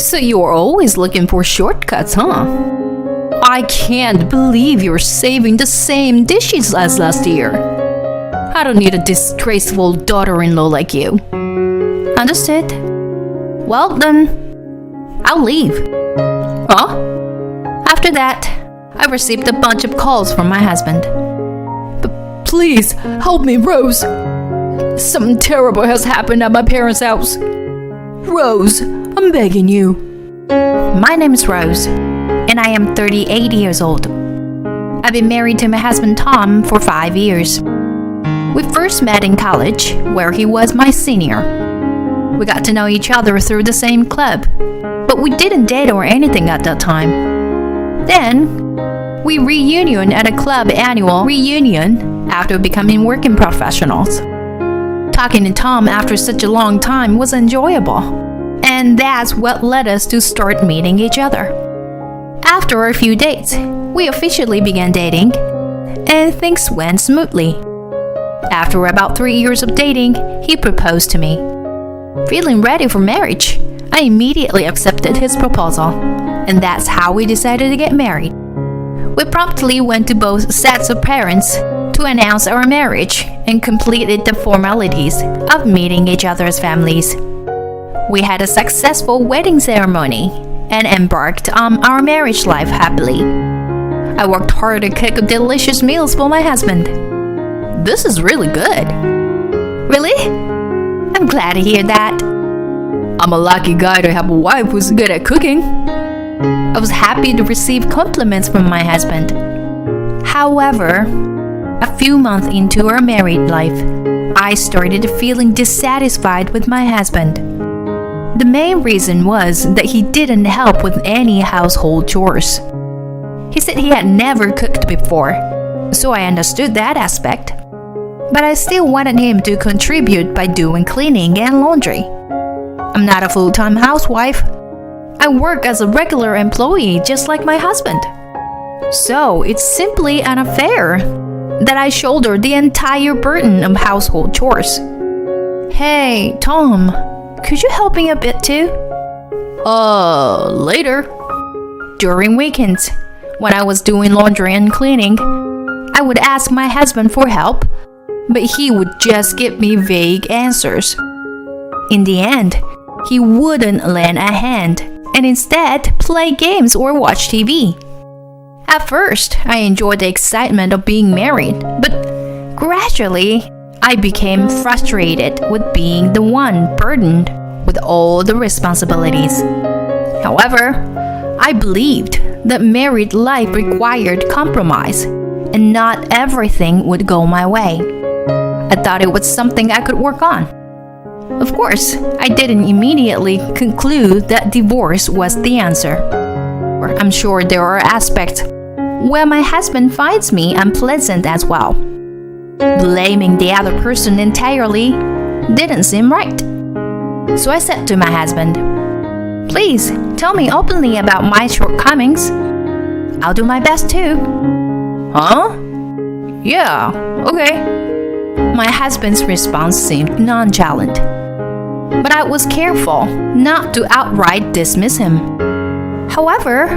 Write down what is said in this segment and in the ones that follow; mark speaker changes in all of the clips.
Speaker 1: So you're always looking for shortcuts, huh? I can't believe you're saving the same dishes as last year. I don't need a disgraceful daughter-in-law like you. Understood? Well then, I'll leave. Huh? After that, I received a bunch of calls from my husband. But please, help me, Rose. Something terrible has happened at my parents' house. Rose, I'm begging you. My name is Rose, and I am 38 years old. I've been married to my husband Tom for 5 years. We first met in college, where he was my senior. We got to know each other through the same club, but we didn't date or anything at that time. Then, we reunion at a club annual reunion after becoming working professionals. Talking to Tom after such a long time was enjoyable, and that's what led us to start meeting each other. After a few dates, we officially began dating, and things went smoothly. After about 3 years of dating, he proposed to me. Feeling ready for marriage, I immediately accepted his proposal, and that's how we decided to get married. We promptly went to both sets of parents to announce our marriage and completed the formalities of meeting each other's families. We had a successful wedding ceremony and embarked on our marriage life happily. I worked hard to cook delicious meals for my husband. This is really good. Really? I'm glad to hear that. I'm a lucky guy to have a wife who's good at cooking. I was happy to receive compliments from my husband. However, a few months into our married life, I started feeling dissatisfied with my husband. The main reason was that he didn't help with any household chores. He said he had never cooked before, so I understood that aspect. But I still wanted him to contribute by doing cleaning and laundry. I'm not a full-time housewife. I work as a regular employee just like my husband. So it's simply unfair that I shoulder the entire burden of household chores. Hey, Tom, could you help me a bit too? Later. During weekends, when I was doing laundry and cleaning, I would ask my husband for help, but he would just give me vague answers. In the end, he wouldn't lend a hand and instead play games or watch TV. At first, I enjoyed the excitement of being married, but gradually, I became frustrated with being the one burdened with all the responsibilities. However, I believed that married life required compromise, and not everything would go my way. I thought it was something I could work on. Of course, I didn't immediately conclude that divorce was the answer. I'm sure there are aspects where my husband finds me unpleasant as well. Blaming the other person entirely didn't seem right. So I said to my husband, "Please tell me openly about my shortcomings. I'll do my best too." Huh? Yeah, okay. My husband's response seemed nonchalant, but I was careful not to outright dismiss him. However,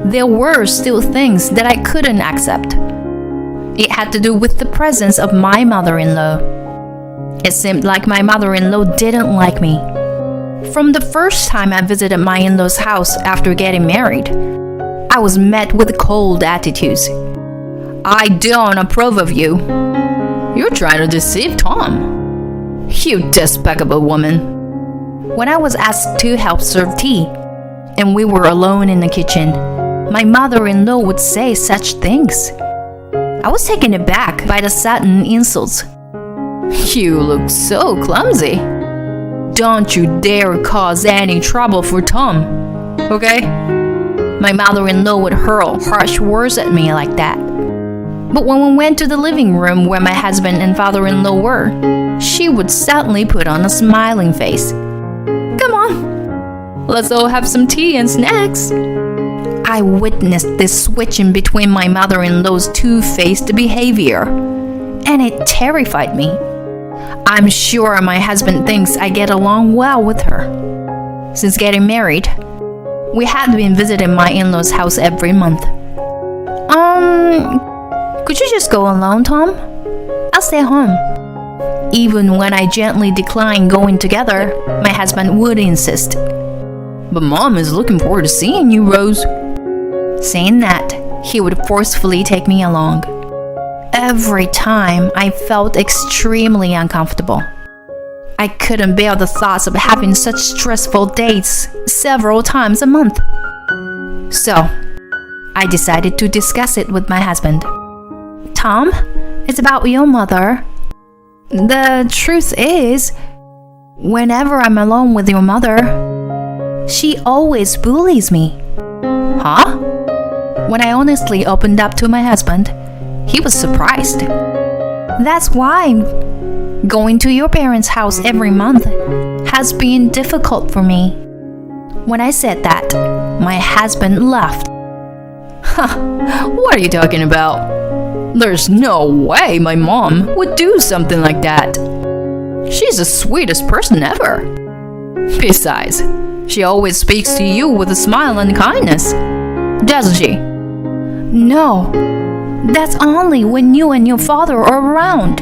Speaker 1: there were still things that I couldn't accept. It had to do with the presence of my mother-in-law. It seemed like my mother-in-law didn't like me. From the first time I visited my in-law's house after getting married, I was met with cold attitudes. "I don't approve of you. You're trying to deceive Tom. You despicable woman." When I was asked to help serve tea, and we were alone in the kitchen, my mother-in-law would say such things. I was taken aback by the sudden insults. "You look so clumsy. Don't you dare cause any trouble for Tom, okay?" My mother-in-law would hurl harsh words at me like that. But when we went to the living room where my husband and father-in-law were, she would suddenly put on a smiling face. "Come on, let's all have some tea and snacks." I witnessed this switching between my mother-in-law's two-faced behavior, and it terrified me. I'm sure my husband thinks I get along well with her. Since getting married, We had been visiting my in-laws' house every month. Could you just go alone, Tom? I'll stay home. Even when I gently declined going together, my husband would insist. But Mom is looking forward to seeing you, Rose. Saying that, he would forcefully take me along. Every time, I felt extremely uncomfortable. I couldn't bear the thoughts of having such stressful dates several times a month. So, I decided to discuss it with my husband. Tom, it's about your mother. The truth is, whenever I'm alone with your mother, she always bullies me. Huh? When I honestly opened up to my husband, he was surprised. That's why going to your parents' house every month has been difficult for me. When I said that, my husband laughed. What are you talking about? There's no way my mom would do something like that. She's the sweetest person ever. Besides, she always speaks to you with a smile and kindness, doesn't she? No, that's only when you and your father are around.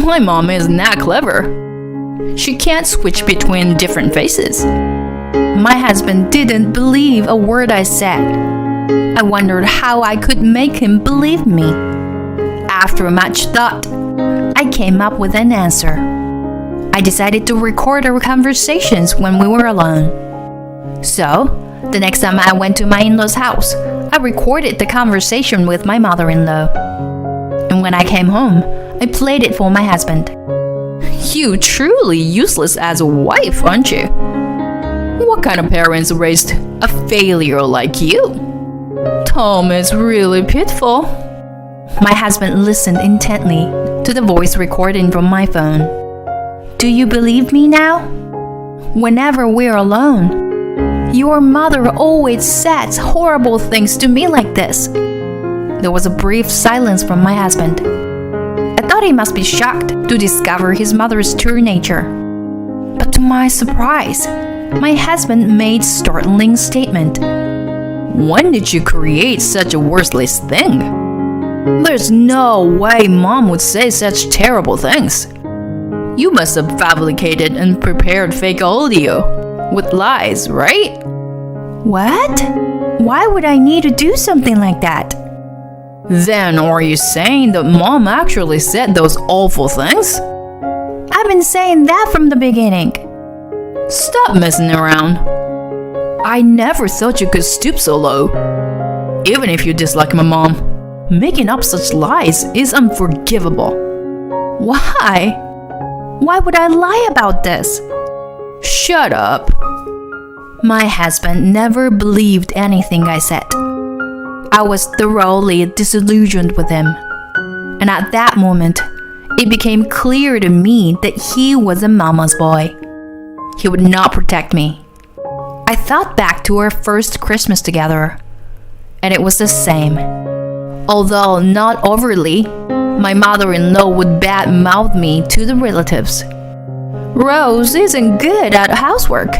Speaker 1: My mom isn't that clever. She can't switch between different faces. My husband didn't believe a word I said. I wondered how I could make him believe me. After much thought, I came up with an answer. I decided to record our conversations when we were alone. So, the next time I went to my in-laws' house, I recorded the conversation with my mother-in-law. And when I came home, I played it for my husband. You truly useless as a wife, aren't you? What kind of parents raised a failure like you? Tom is really pitiful. My husband listened intently to the voice recording from my phone. Do you believe me now? Whenever we're alone, your mother always says horrible things to me like this. There was a brief silence from my husband. I thought he must be shocked to discover his mother's true nature. But to my surprise, my husband made a startling statement. When did you create such a worthless thing? There's no way Mom would say such terrible things. You must have fabricated and prepared fake audio with lies, right? What? Why would I need to do something like that? Then are you saying that Mom actually said those awful things? I've been saying that from the beginning. Stop messing around. I never thought you could stoop so low. Even if you dislike my mom, making up such lies is unforgivable. Why? Why would I lie about this? Shut up. My husband never believed anything I said. I was thoroughly disillusioned with him. And at that moment, it became clear to me that he was a mama's boy. He would not protect me. I thought back to our first Christmas together, and it was the same. Although not overtly, my mother-in-law would bad-mouth me to the relatives. Rose isn't good at housework.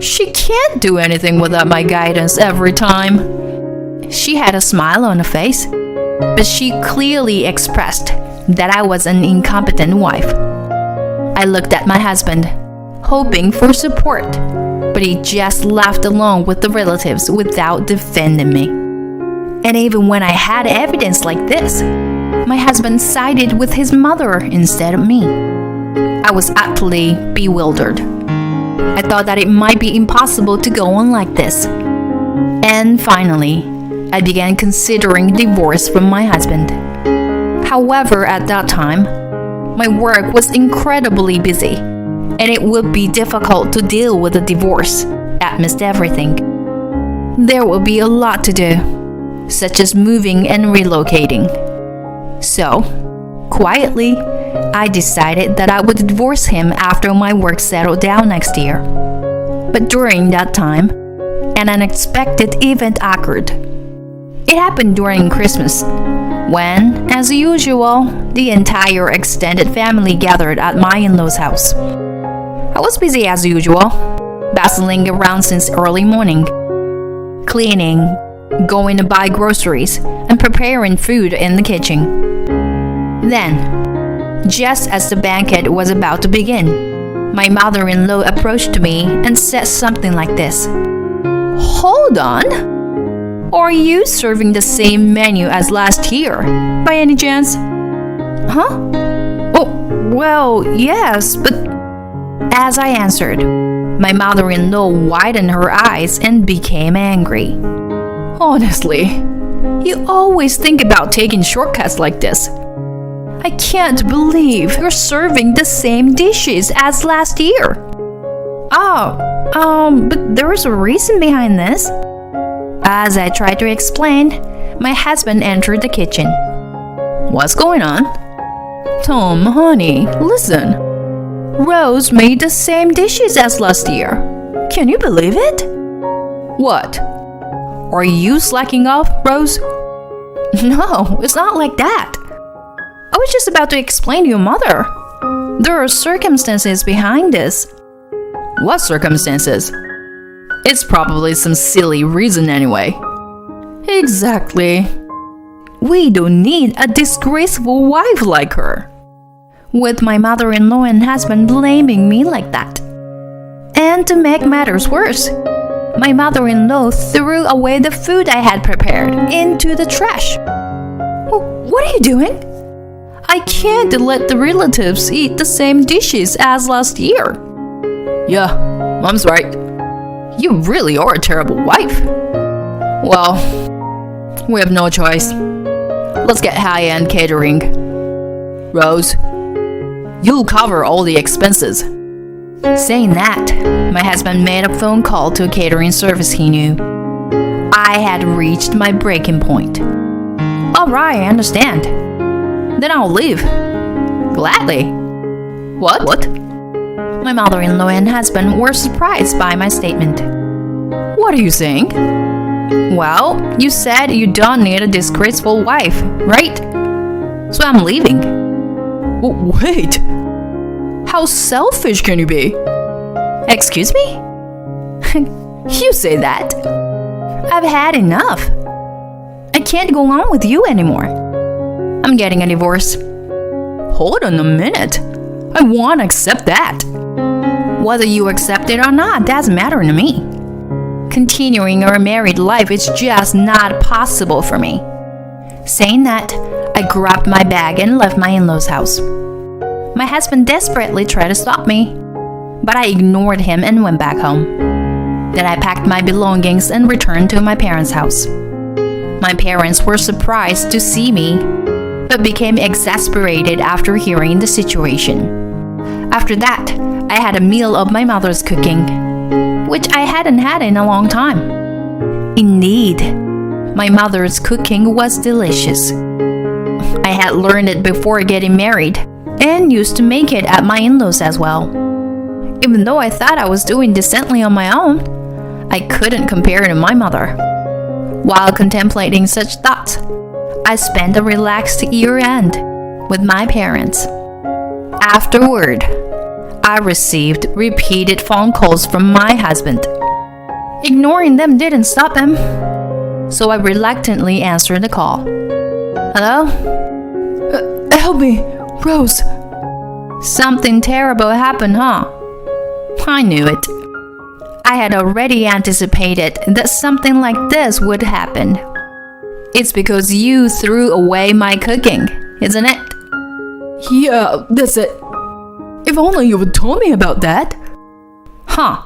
Speaker 1: She can't do anything without my guidance every time. She had a smile on her face, but she clearly expressed that I was an incompetent wife. I looked at my husband, hoping for support, but he just laughed along with the relatives without defending me. And even when I had evidence like this, my husband sided with his mother instead of me. I was utterly bewildered. I thought that it might be impossible to go on like this. And finally, I began considering divorce from my husband. However, at that time, my work was incredibly busy, and it would be difficult to deal with a divorce amidst everything. There would be a lot to do, such as moving and relocating. So, quietly, I decided that I would divorce him after my work settled down next year. But during that time, an unexpected event occurred. It happened during Christmas, when, as usual, the entire extended family gathered at my in-laws' house. I was busy as usual, bustling around since early morning, cleaning, going to buy groceries, and preparing food in the kitchen. Then, just as the banquet was about to begin, my mother-in-law approached me and said something like this. Hold on! Are you serving the same menu as last year, by any chance? Huh? Oh, well, yes, but... As I answered, my mother-in-law widened her eyes and became angry. Honestly, you always think about taking shortcuts like this. I can't believe you're serving the same dishes as last year. But there is a reason behind this. As I tried to explain, my husband entered the kitchen. What's going on? Tom, honey, listen. Rose made the same dishes as last year. Can you believe it? What? Are you slacking off, Rose? No, it's not like that. I was just about to explain to your mother. There are circumstances behind this. What circumstances? It's probably some silly reason anyway. Exactly. We don't need a disgraceful wife like her. With my mother-in-law and husband blaming me like that. And to make matters worse, my mother-in-law threw away the food I had prepared into the trash. What are you doing? I can't let the relatives eat the same dishes as last year. Yeah, Mom's right. You really are a terrible wife. Well, we have no choice. Let's get high-end catering. Rose, you'll cover all the expenses. Saying that, my husband made a phone call to a catering service he knew. I had reached my breaking point. Alright, I understand. Then I'll leave. Gladly. What? My mother-in-law and husband were surprised by my statement. What are you saying? Well, you said you don't need a disgraceful wife, right? So I'm leaving. Wait. How selfish can you be? Excuse me? You say that? I've had enough. I can't go on with you anymore. I'm getting a divorce. Hold on a minute. I won't accept that. Whether you accept it or not doesn't matter to me. Continuing our married life is just not possible for me. Saying that, I grabbed my bag and left my in-laws' house. My husband desperately tried to stop me, but I ignored him and went back home. Then I packed my belongings and returned to my parents' house. My parents were surprised to see me, but became exasperated after hearing the situation. After that, I had a meal of my mother's cooking, which I hadn't had in a long time. Indeed, my mother's cooking was delicious. I had learned it before getting married and used to make it at my in-laws as well. Even though I thought I was doing decently on my own, I couldn't compare to my mother. While contemplating such thoughts, I spent a relaxed year-end with my parents. Afterward, I received repeated phone calls from my husband. Ignoring them didn't stop him, so I reluctantly answered the call. Hello? Help me, Rose. Something terrible happened, huh? I knew it. I had already anticipated that something like this would happen. It's because you threw away my cooking, isn't it? Yeah, that's it. If only you would tell me about that. Huh.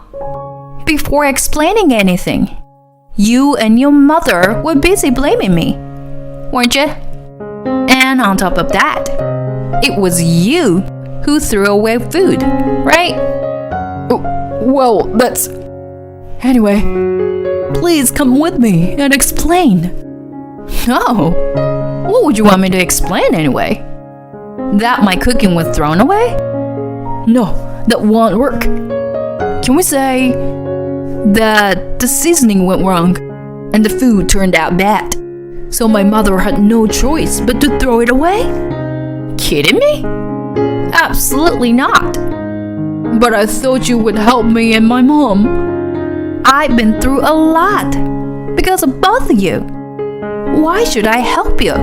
Speaker 1: Before explaining anything, you and your mother were busy blaming me, weren't you? And on top of that, it was you who threw away food, right? Well, that's... Anyway, please come with me and explain. Oh, what would you want me to explain anyway? That my cooking was thrown away? No, that won't work. Can we say that the seasoning went wrong and the food turned out bad, so my mother had no choice but to throw it away? Kidding me? Absolutely not. But I thought you would help me and my mom. I've been through a lot because of both of you. Why should I help you?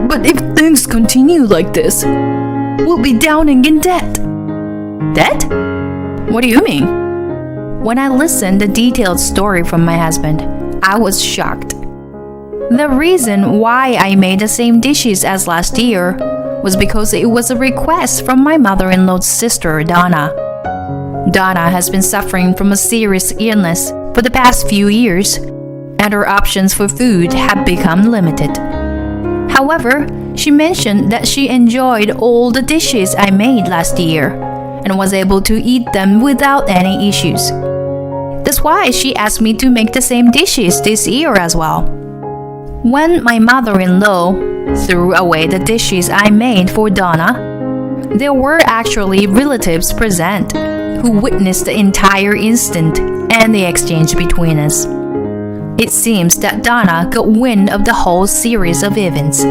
Speaker 1: But if things continue like this, we'll be drowning in debt. Debt? What do you mean? When I listened to the detailed story from my husband, I was shocked. The reason why I made the same dishes as last year was because it was a request from my mother-in-law's sister, Donna. Donna has been suffering from a serious illness for the past few years, and her options for food have become limited. However, she mentioned that she enjoyed all the dishes I made last year and was able to eat them without any issues. That's why she asked me to make the same dishes this year as well. When my mother-in-law threw away the dishes I made for Donna, there were actually relatives present who witnessed the entire incident and the exchange between us. It seems that Donna got wind of the whole series of events.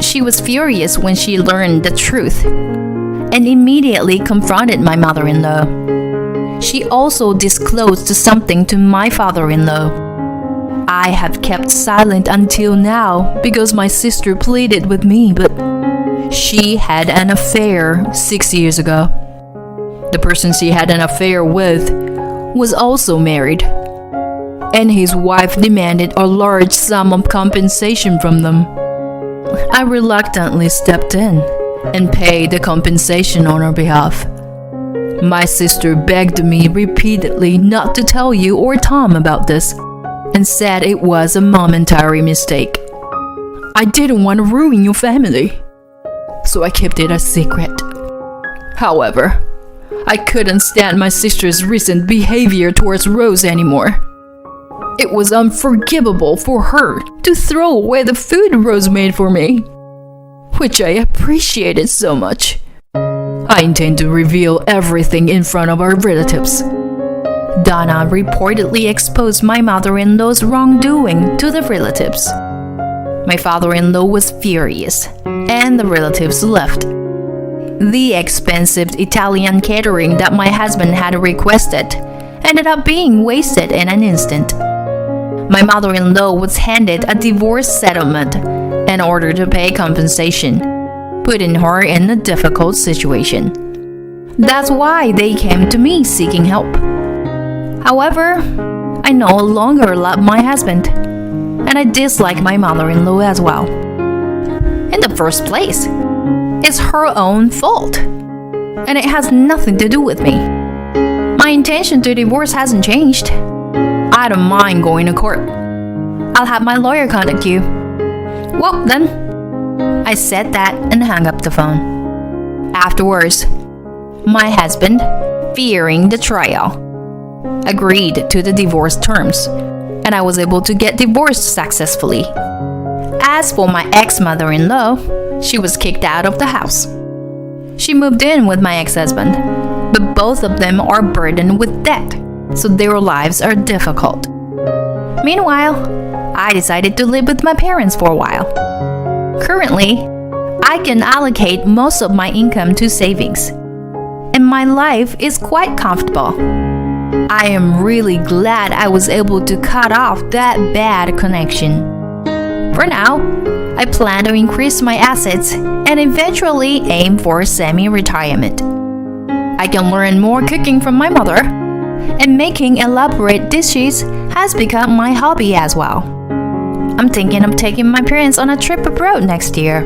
Speaker 1: She was furious when she learned the truth and immediately confronted my mother-in-law. She also disclosed something to my father-in-law. I have kept silent until now because my sister pleaded with me, but she had an affair 6 years ago. The person she had an affair with was also married, and his wife demanded a large sum of compensation from them. I reluctantly stepped in and paid the compensation on her behalf. My sister begged me repeatedly not to tell you or Tom about this, and said it was a momentary mistake. I didn't want to ruin your family, so I kept it a secret. However, I couldn't stand my sister's recent behavior towards Rose anymore. It was unforgivable for her to throw away the food Rose made for me, which I appreciated so much. I intend to reveal everything in front of our relatives. Donna reportedly exposed my mother-in-law's wrongdoing to the relatives. My father-in-law was furious, and the relatives left. The expensive Italian catering that my husband had requested ended up being wasted in an instant. My mother-in-law was handed a divorce settlement in order to pay compensation, putting her in a difficult situation. That's why they came to me seeking help. However, I no longer love my husband, and I dislike my mother-in-law as well. In the first place, it's her own fault, and it has nothing to do with me. My intention to divorce hasn't changed. I don't mind going to court. I'll have my lawyer contact you. Well, then, I said that and hung up the phone. Afterwards, my husband, fearing the trial, agreed to the divorce terms, and I was able to get divorced successfully. As for my ex-mother-in-law, she was kicked out of the house. She moved in with my ex-husband, but both of them are burdened with debt, so their lives are difficult. Meanwhile, I decided to live with my parents for a while. Currently, I can allocate most of my income to savings, and my life is quite comfortable. I am really glad I was able to cut off that bad connection. For now, I plan to increase my assets and eventually aim for semi-retirement. I can learn more cooking from my mother, and making elaborate dishes has become my hobby as well. I'm thinking of taking my parents on a trip abroad next year.